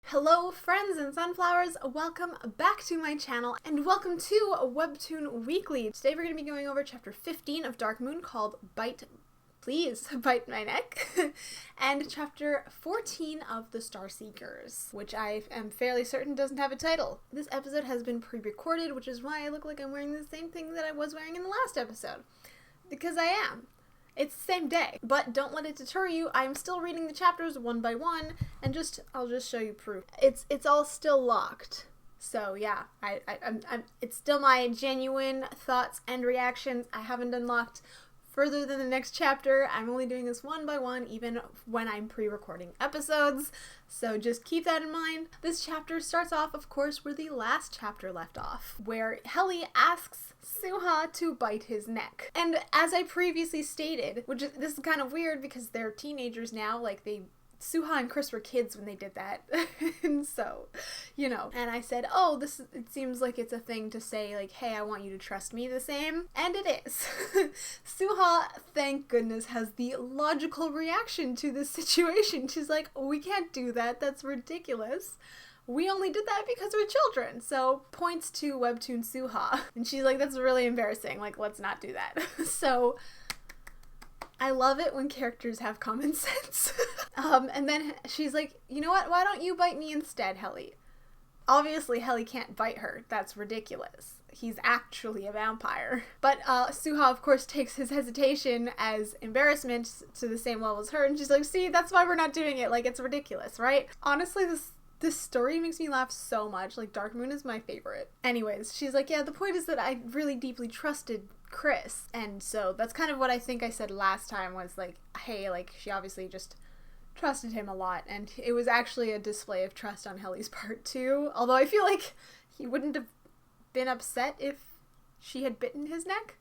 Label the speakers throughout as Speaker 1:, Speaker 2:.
Speaker 1: Hello friends and sunflowers, welcome back to my channel and welcome to Webtoon Weekly. Today we're going to be going over chapter 15 of Dark Moon called Please Bite My Neck and chapter 14 of the StarSeekers, which I am fairly certain doesn't have a title. This episode has been pre-recorded, which is why I look like I'm wearing the same thing that I was wearing in the last episode. Because I am. It's the same day, but don't let it deter you. I'm still reading the chapters one by one, and I'll just show you proof. It's all still locked. So yeah, it's still my genuine thoughts and reactions. I haven't unlocked further than the next chapter. I'm only doing this one by one, even when I'm pre-recording episodes. So just keep that in mind. This chapter starts off, of course, where the last chapter left off, where Helly asks Suha to bite his neck. And as I previously stated, this is kind of weird because they're teenagers now, Suha and Chris were kids when they did that. And so, and I said, it seems like it's a thing to say, like, hey, I want you to trust me the same. And it is. Suha, thank goodness, has the logical reaction to this situation. She's like, we can't do that. That's ridiculous. We only did that because we're children. So points to Webtoon Suha. And she's like, that's really embarrassing. Like, let's not do that. So I love it when characters have common sense. And then she's like, you know what? Why don't you bite me instead, Helly? Obviously, Helly can't bite her. That's ridiculous. He's actually a vampire. But Suha, of course, takes his hesitation as embarrassment to the same level as her. And she's like, see, that's why we're not doing it. Like, it's ridiculous, right? Honestly, this story makes me laugh so much. Like, Dark Moon is my favorite. Anyways, she's like, yeah, the point is that I really deeply trusted Chris. And so that's kind of what I think I said last time was like, hey, like, she obviously just trusted him a lot. And it was actually a display of trust on Helly's part too. Although I feel like he wouldn't have been upset if she had bitten his neck.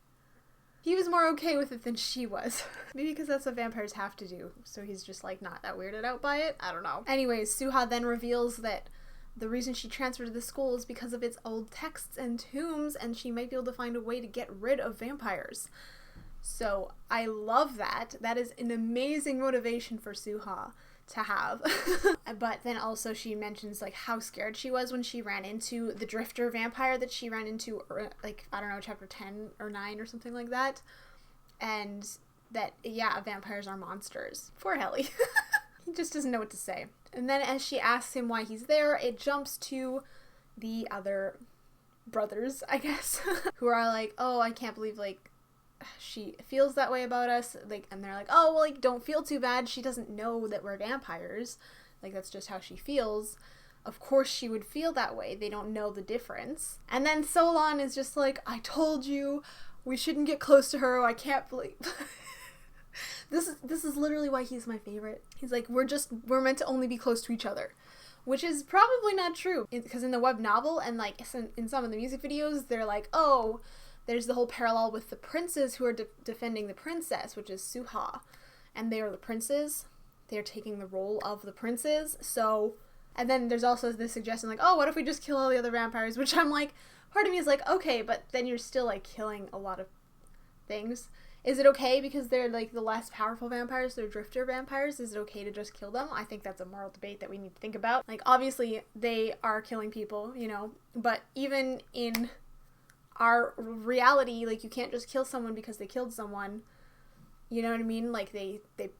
Speaker 1: He was more okay with it than she was. Maybe because that's what vampires have to do. So he's just like not that weirded out by it. I don't know. Anyways, Suha then reveals that the reason she transferred to the school is because of its old texts and tombs, and she might be able to find a way to get rid of vampires. So I love that. That is an amazing motivation for Suha to have. But then also she mentions like how scared she was when she ran into the drifter vampire that she ran into, like, I don't know, chapter 10 or 9 or something like that. And that, yeah, vampires are monsters. Poor Helly. He just doesn't know what to say. And then as she asks him why he's there, it jumps to the other brothers, I guess, who are like, oh, I can't believe, like, she feels that way about us. Like, and they're like, oh, well, like, don't feel too bad. She doesn't know that we're vampires. Like, that's just how she feels. Of course she would feel that way. They don't know the difference. And then Solon is just like, I told you we shouldn't get close to her. I can't believe... This is literally why he's my favorite. He's like, we're meant to only be close to each other. Which is probably not true. Because in the web novel and, like, in some of the music videos, they're like, oh... There's the whole parallel with the princes who are defending the princess, which is Suha. And they are the princes. They are taking the role of the princes. So, and then there's also this suggestion like, oh, what if we just kill all the other vampires? Which I'm like, part of me is like, okay, but then you're still, like, killing a lot of things. Is it okay because they're, like, the less powerful vampires? They're drifter vampires. Is it okay to just kill them? I think that's a moral debate that we need to think about. Like, obviously, they are killing people, but even in our reality, like, you can't just kill someone because they killed someone, you know what I mean? Like,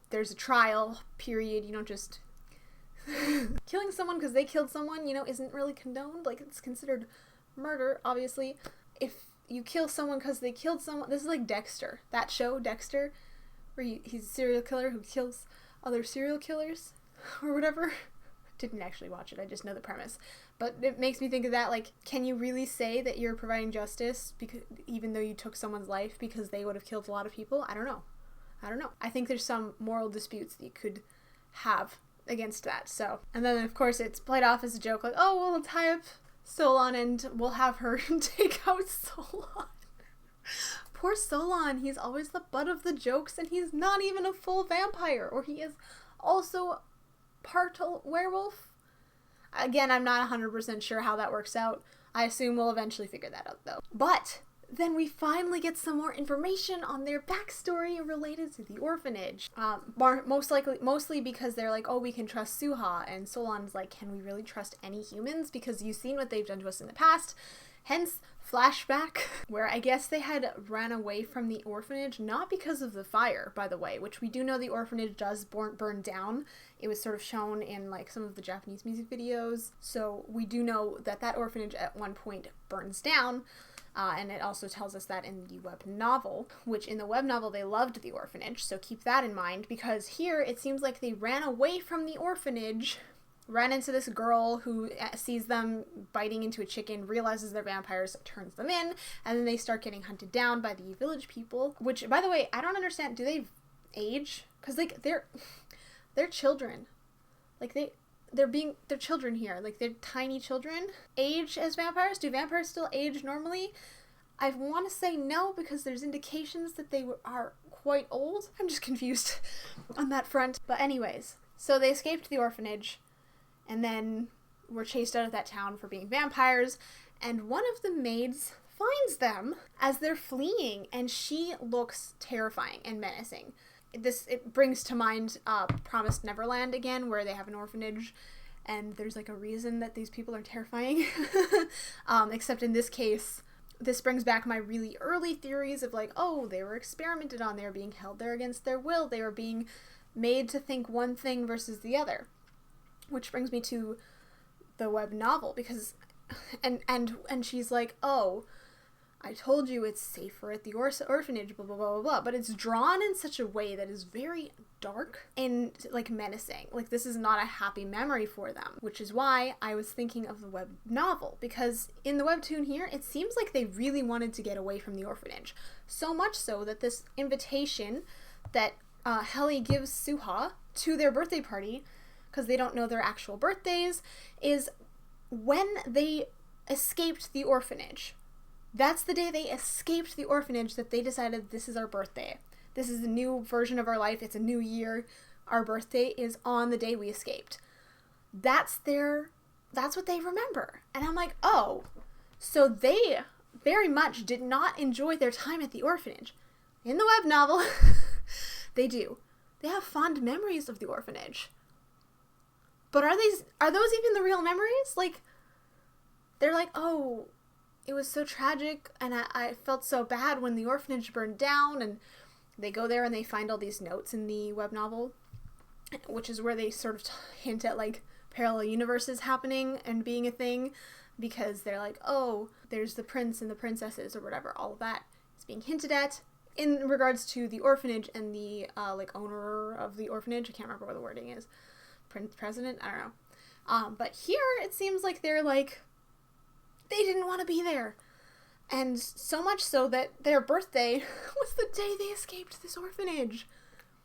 Speaker 1: there's a trial period. You don't just killing someone because they killed someone, isn't really condoned. Like, it's considered murder, obviously. If you kill someone because they killed someone, this is like Dexter, that show Dexter, where he's a serial killer who kills other serial killers or whatever. Didn't actually watch it, I just know the premise. But it makes me think of that, like, can you really say that you're providing justice because even though you took someone's life because they would have killed a lot of people? I don't know. I think there's some moral disputes that you could have against that. So, and then of course it's played off as a joke, like, oh, well, let's tie up Solon and we'll have her take out Solon. Poor Solon, he's always the butt of the jokes and he's not even a full vampire, or he is also part werewolf. Again, I'm not 100% sure how that works out. I assume we'll eventually figure that out though. But then we finally get some more information on their backstory related to the orphanage. Mostly because they're like, oh, we can trust Suha, and Solon's like, can we really trust any humans? Because you've seen what they've done to us in the past. Hence, flashback, where I guess they had ran away from the orphanage, not because of the fire, by the way, which we do know the orphanage does burn down. It was sort of shown in like some of the Japanese music videos, so we do know that that orphanage at one point burns down. And it also tells us that in the web novel, which in the web novel they loved the orphanage, so keep that in mind, because here it seems like they ran away from the orphanage, ran into this girl who sees them biting into a chicken, realizes they're vampires, turns them in, and then they start getting hunted down by the village people, which, by the way, I don't understand. Do they age? Because, like, they're children. Like, they're children here. Like, they're tiny children. Age as vampires? Do vampires still age normally? I want to say no, because there's indications that they are quite old. I'm just confused on that front. But anyways, so they escaped the orphanage, and then were chased out of that town for being vampires, and one of the maids finds them as they're fleeing, and she looks terrifying and menacing. It brings to mind Promised Neverland again, where they have an orphanage, and there's like a reason that these people are terrifying. Except in this case, this brings back my really early theories of like, oh, they were experimented on, they were being held there against their will, they were being made to think one thing versus the other. Which brings me to the web novel, because, and she's like, oh, I told you it's safer at the orphanage, blah, blah, blah, blah, blah, but it's drawn in such a way that is very dark and, like, menacing. Like, this is not a happy memory for them, which is why I was thinking of the web novel, because in the webtoon here, it seems like they really wanted to get away from the orphanage. So much so that this invitation that Helly gives Suha to their birthday party, because they don't know their actual birthdays, is when they escaped the orphanage. That's the day they escaped the orphanage that they decided, this is our birthday. This is a new version of our life. It's a new year. Our birthday is on the day we escaped. That's what they remember. And I'm like, oh, so they very much did not enjoy their time at the orphanage. In the web novel, they do. They have fond memories of the orphanage. But are those even the real memories? Like, they're like, oh, it was so tragic, and I felt so bad when the orphanage burned down, and they go there and they find all these notes in the web novel, which is where they sort of hint at, like, parallel universes happening and being a thing, because they're like, oh, there's the prince and the princesses or whatever, all of that is being hinted at in regards to the orphanage and the, like, owner of the orphanage. I can't remember what the wording is. President? I don't know. But here it seems like they're like, they didn't want to be there. And so much so that their birthday was the day they escaped this orphanage.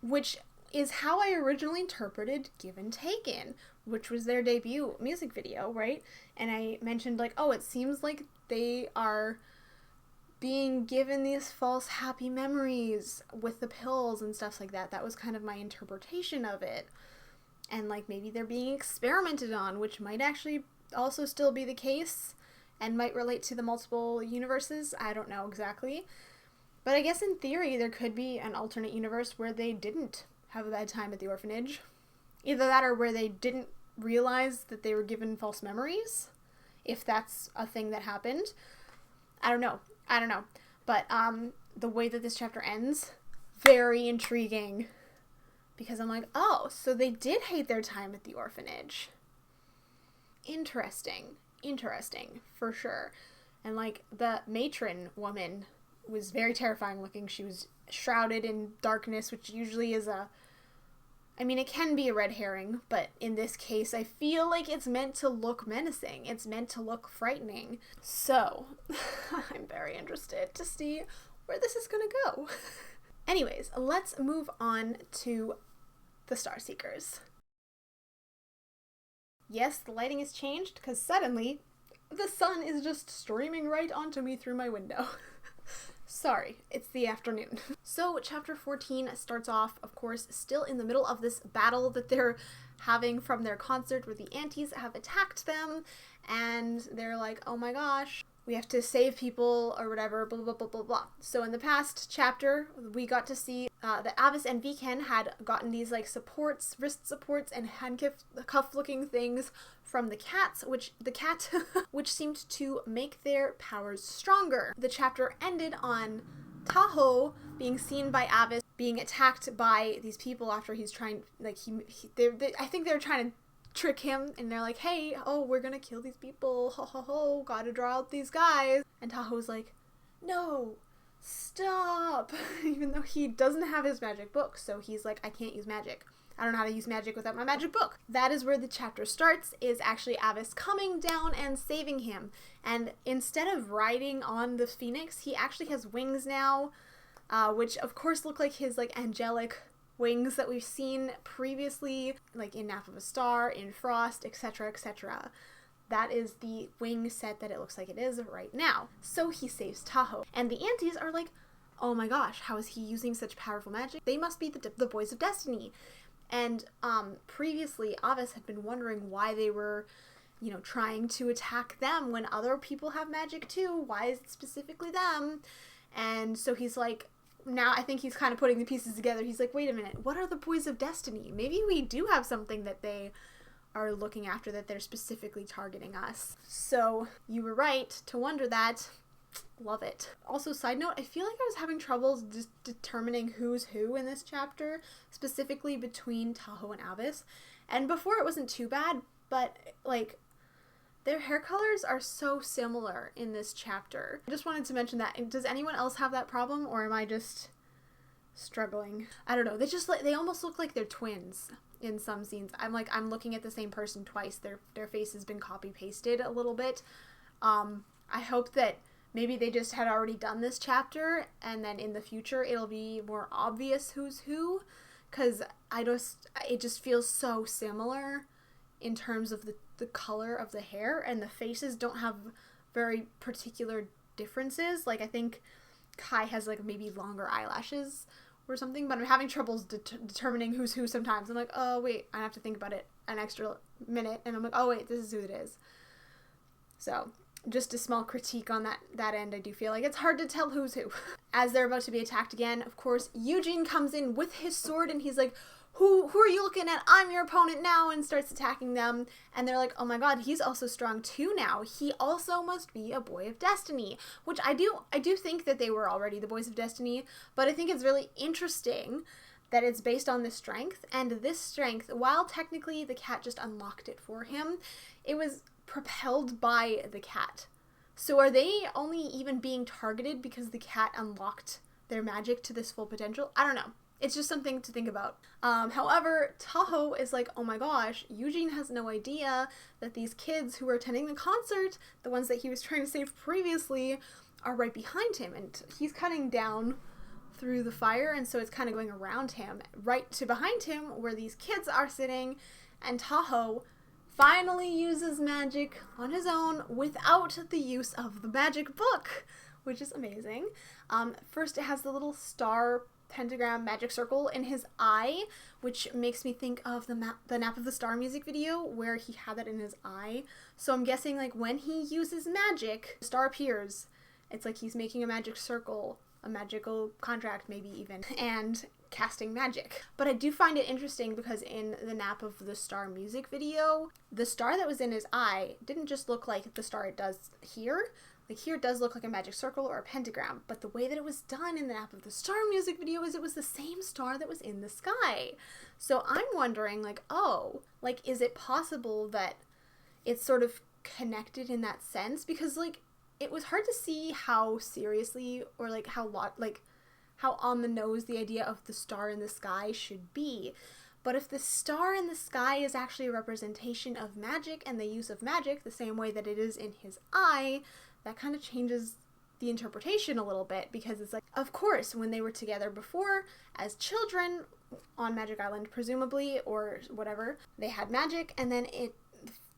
Speaker 1: Which is how I originally interpreted Given Taken, which was their debut music video, right? And I mentioned like, oh, it seems like they are being given these false happy memories with the pills and stuff like that. That was kind of my interpretation of it. And, like, maybe they're being experimented on, which might actually also still be the case and might relate to the multiple universes. I don't know exactly. But I guess in theory, there could be an alternate universe where they didn't have a bad time at the orphanage. Either that or where they didn't realize that they were given false memories, if that's a thing that happened. I don't know. But the way that this chapter ends, very intriguing. Because I'm like, oh, so they did hate their time at the orphanage. Interesting, for sure. And, like, the matron woman was very terrifying looking. She was shrouded in darkness, which usually is it can be a red herring, but in this case, I feel like it's meant to look menacing. It's meant to look frightening. So, I'm very interested to see where this is gonna go. Anyways, let's move on to the StarSeekers. Yes, the lighting has changed because suddenly the sun is just streaming right onto me through my window. Sorry, it's the afternoon. So chapter 14 starts off, of course, still in the middle of this battle that they're having from their concert where the antis have attacked them, and they're like, oh my gosh, we have to save people or whatever, blah, blah, blah, blah, blah. So in the past chapter, we got to see that Avis and Viken had gotten these like supports, wrist supports, and handcuff looking things from the cats, which which seemed to make their powers stronger. The chapter ended on Tahoe being seen by Avis being attacked by these people after he's trying, like, I think they're trying to trick him, and they're like, hey, oh, we're gonna kill these people, ho ho ho, gotta draw out these guys. And Tahoe's like, no, stop. Even though he doesn't have his magic book, so he's like, I can't use magic. I don't know how to use magic without my magic book. That is where the chapter starts, is actually Avis coming down and saving him. And instead of riding on the phoenix, he actually has wings now, which of course look like his like angelic wings that we've seen previously, like in Nap of a Star, in Frost, etc., etc. That is the wing set that it looks like it is right now. So he saves Tahoe. And the aunties are like, oh my gosh, how is he using such powerful magic? They must be the Boys of Destiny. And previously, Avis had been wondering why they were, you know, trying to attack them when other people have magic too. Why is it specifically them? And so he's like, now I think he's kind of putting the pieces together. He's like, wait a minute, what are the Boys of Destiny? Maybe we do have something that they are looking after, that they're specifically targeting us. So you were right to wonder that. Love it. Also, side note, I feel like I was having troubles just determining who's who in this chapter, specifically between Tahoe and Avis. And before it wasn't too bad, but like their hair colors are so similar in this chapter. I just wanted to mention that. Does anyone else have that problem, or am I just struggling? I don't know. They almost look like they're twins in some scenes. I'm looking at the same person twice. Their face has been copy pasted a little bit. I hope that maybe they just had already done this chapter, and then in the future it'll be more obvious who's who, because it just feels so similar in terms of the color of the hair, and the faces don't have very particular differences. Like, I think Kai has like maybe longer eyelashes or something, but I'm having troubles determining who's who sometimes. I'm like, oh wait, I have to think about it an extra minute, and I'm like, oh wait, this is who it is. So just a small critique on that end. I do feel like it's hard to tell who's who. As they're about to be attacked again, of course, Eugene comes in with his sword, and he's like, who are you looking at? I'm your opponent now, and starts attacking them. And they're like, oh my god, he's also strong too now. He also must be a Boy of Destiny, which I do think that they were already the Boys of Destiny, but I think it's really interesting that it's based on this strength, and this strength, while technically the cat just unlocked it for him, it was propelled by the cat. So are they only even being targeted because the cat unlocked their magic to this full potential? I don't know. It's just something to think about. However, Tahoe is like, oh my gosh, Eugene has no idea that these kids who were attending the concert, the ones that he was trying to save previously, are right behind him, and he's cutting down through the fire, and so it's kind of going around him, right to behind him where these kids are sitting, and Tahoe finally uses magic on his own without the use of the magic book, which is amazing. First, it has the little star pentagram magic circle in his eye, which makes me think of the Nap of the Star music video where he had that in his eye. So I'm guessing like when he uses magic, the star appears. It's like he's making a magic circle, a magical contract maybe even, and casting magic. But I do find it interesting because in the Nap of the Star music video, the star that was in his eye didn't just look like the star it does here. Like, here it does look like a magic circle or a pentagram, but the way that it was done in the Nap of the Star music video is it was the same star that was in the sky. So I'm wondering, like, oh, like, is it possible that it's sort of connected in that sense? Because, like, it was hard to see how seriously or, like, how on the nose the idea of the star in the sky should be. But if the star in the sky is actually a representation of magic and the use of magic the same way that it is in his eye, that kind of changes the interpretation a little bit, because it's like, of course, when they were together before as children on Magic Island, presumably, or whatever, they had magic, and then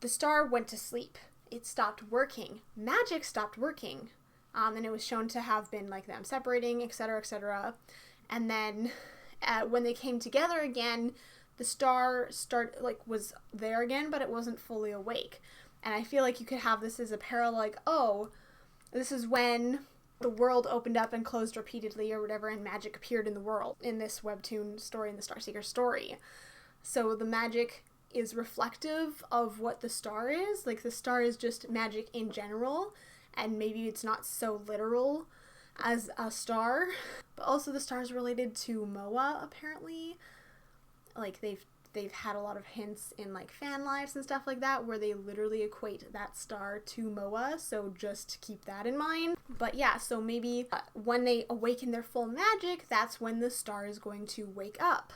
Speaker 1: the star went to sleep. It stopped working. Magic stopped working. And it was shown to have been like them separating, etc., etc. And then when they came together again, the star was there again, but it wasn't fully awake. And I feel like you could have this as a parallel, like, oh, This is when the world opened up and closed repeatedly or whatever, and magic appeared in the world in this Webtoon story, in the StarSeekers story. So the magic is reflective of what the star is. Like, the star is just magic in general, and maybe it's not so literal as a star. But also the star is related to Moa, apparently. Like, they've had a lot of hints in, like, fan lives and stuff like that where they literally equate that star to Moa, so just keep that in mind. But yeah, so maybe when they awaken their full magic, that's when the star is going to wake up.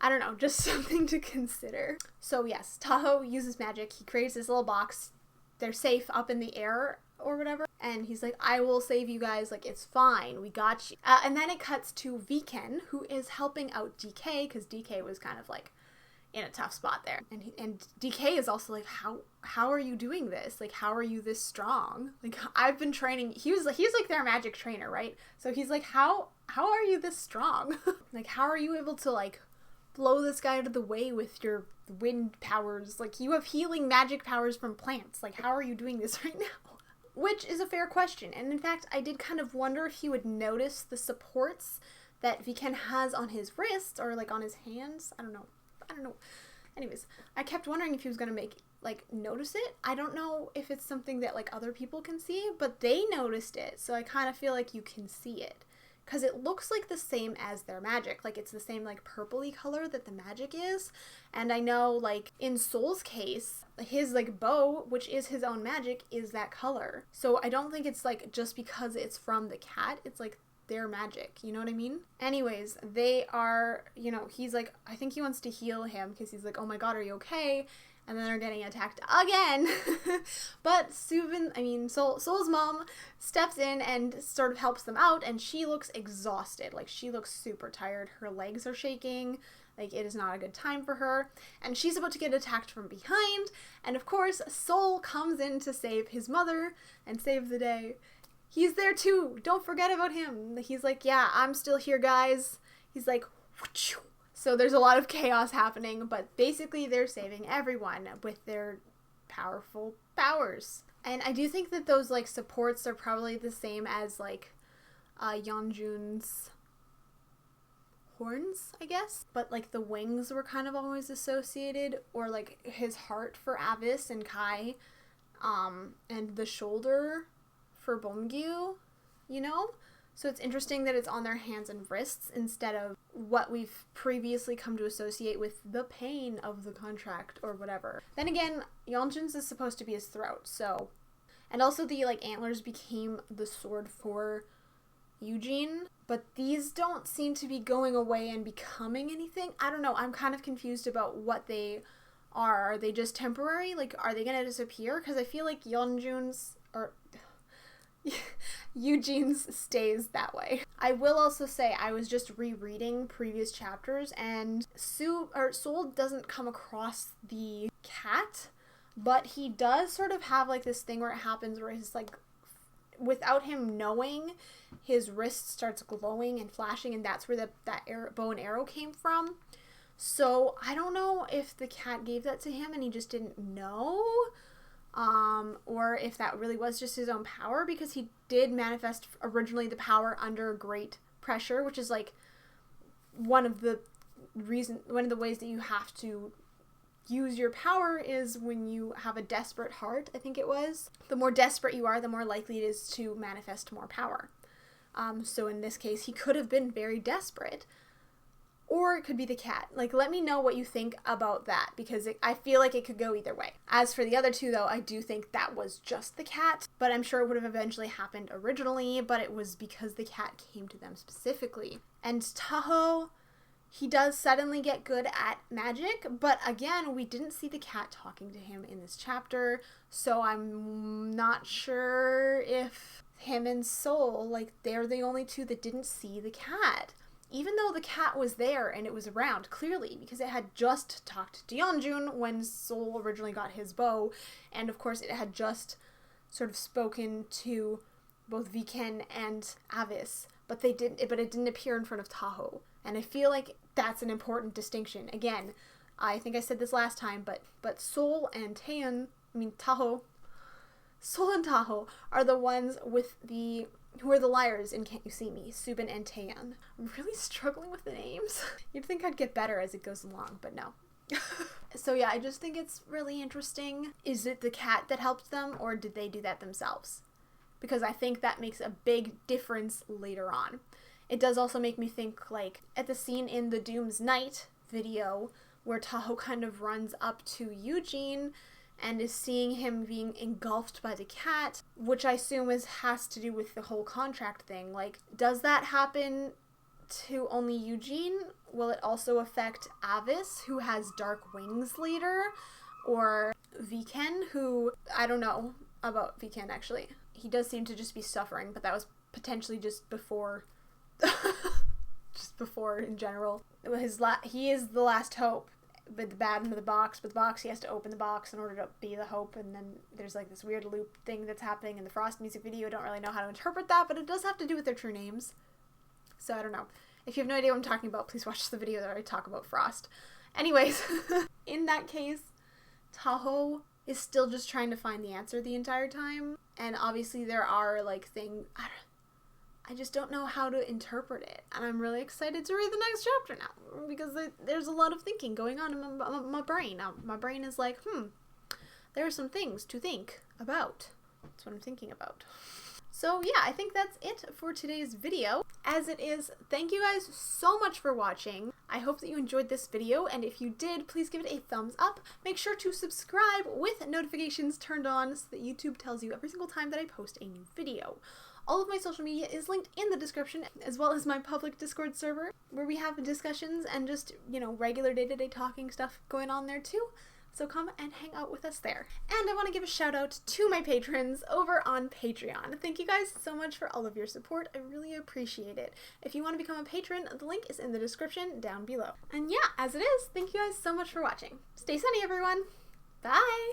Speaker 1: I don't know, just something to consider. So yes, Tahoe uses magic. He creates this little box. They're safe up in the air or whatever. And he's like, I will save you guys. Like, it's fine. We got you. And then it cuts to Viken, who is helping out DK, because DK was kind of like in a tough spot there. And DK is also like, how are you doing this? Like, how are you this strong? Like, I've been training. He's like their magic trainer, right? So he's like, how are you this strong? Like, how are you able to, like, blow this guy out of the way with your wind powers? Like, you have healing magic powers from plants. Like, how are you doing this right now? Which is a fair question. And in fact, I did kind of wonder if he would notice the supports that Viken has on his wrists or, like, on his hands. I don't know. Anyways, I kept wondering if he was going to notice it. I don't know if it's something that, like, other people can see, but they noticed it. So I kind of feel like you can see it. Because it looks like the same as their magic. Like, it's the same, like, purpley color that the magic is. And I know, like, in Soul's case, his, like, bow, which is his own magic, is that color. So I don't think it's, like, just because it's from the cat. It's, like, their magic. You know what I mean? Anyways, they are, you know, he's, like, I think he wants to heal him because he's like, oh my god, are you okay? And then they're getting attacked again. But Soul's mom steps in and sort of helps them out, and she looks exhausted. Like, she looks super tired. Her legs are shaking. Like, it is not a good time for her. And she's about to get attacked from behind. And of course, Soul comes in to save his mother and save the day. He's there too. Don't forget about him. He's like, yeah, I'm still here, guys. He's like, whoosh. So there's a lot of chaos happening, but basically they're saving everyone with their powerful powers. And I do think that those, like, supports are probably the same as, like, Yeonjun's horns, I guess. But, like, the wings were kind of always associated, or, like, his heart for Avis and Kai, and the shoulder for Beomgyu, you know? So it's interesting that it's on their hands and wrists instead of what we've previously come to associate with the pain of the contract or whatever. Then again, Yeonjun's is supposed to be his throat, so... And also the, like, antlers became the sword for Eugene, but these don't seem to be going away and becoming anything. I don't know, I'm kind of confused about what they are. Are they just temporary? Like, are they gonna disappear? Because I feel like Yeonjun's... or... Eugene's stays that way. I will also say I was just rereading previous chapters, and Soul doesn't come across the cat, but he does sort of have, like, this thing where it happens where his, like, without him knowing, his wrist starts glowing and flashing, and that's where that bow and arrow came from. So I don't know if the cat gave that to him and he just didn't know, or if that really was just his own power, because he did manifest originally the power under great pressure, which is, like, one of the ways that you have to use your power is when you have a desperate heart, I think it was. The more desperate you are, the more likely it is to manifest more power. So in this case, he could have been very desperate. Or it could be the cat. Like, let me know what you think about that, because I feel like it could go either way. As for the other two, though, I do think that was just the cat, but I'm sure it would have eventually happened originally, but it was because the cat came to them specifically. And Tahoe, he does suddenly get good at magic, but again, we didn't see the cat talking to him in this chapter, so I'm not sure if him and Soul, like, they're the only two that didn't see the cat. Even though the cat was there and it was around, clearly, because it had just talked to Yeonjun when Soul originally got his bow, and of course it had just sort of spoken to both Viken and Avis, but it didn't appear in front of Tahoe. And I feel like that's an important distinction. Again, I think I said this last time, but Soul and Taeyeon, Tahoe, Sol and Tahoe are the ones who are the liars in Can't You See Me, Subin and Taeyeon. I'm really struggling with the names. You'd think I'd get better as it goes along, but no. So yeah, I just think it's really interesting. Is it the cat that helped them, or did they do that themselves? Because I think that makes a big difference later on. It does also make me think, like, at the scene in the Doom's Night video, where Tahoe kind of runs up to Eugene and is seeing him being engulfed by the cat, which I assume has to do with the whole contract thing. Like, does that happen to only Eugene? Will it also affect Avis, who has dark wings later? Or Viken, who, I don't know about Viken actually. He does seem to just be suffering, but that was potentially just before, in general. He is the last hope. But the bad end of the box, but the box, he has to open the box in order to be the hope, and then there's like this weird loop thing that's happening in the Frost music video. I don't really know how to interpret that, but it does have to do with their true names. So I don't know. If you have no idea what I'm talking about, please watch the video that I talk about Frost. Anyways, in that case, Tahoe is still just trying to find the answer the entire time, and obviously there are like I just don't know how to interpret it, and I'm really excited to read the next chapter now, because there's a lot of thinking going on in my brain. Now, my brain is like, there are some things to think about. That's what I'm thinking about. So yeah, I think that's it for today's video. As it is, thank you guys so much for watching. I hope that you enjoyed this video, and if you did, please give it a thumbs up. Make sure to subscribe with notifications turned on so that YouTube tells you every single time that I post a new video. All of my social media is linked in the description, as well as my public Discord server, where we have discussions and just, regular day-to-day talking stuff going on there too. So come and hang out with us there. And I want to give a shout out to my patrons over on Patreon. Thank you guys so much for all of your support. I really appreciate it. If you want to become a patron, the link is in the description down below. And yeah, as it is, thank you guys so much for watching. Stay sunny, everyone. Bye!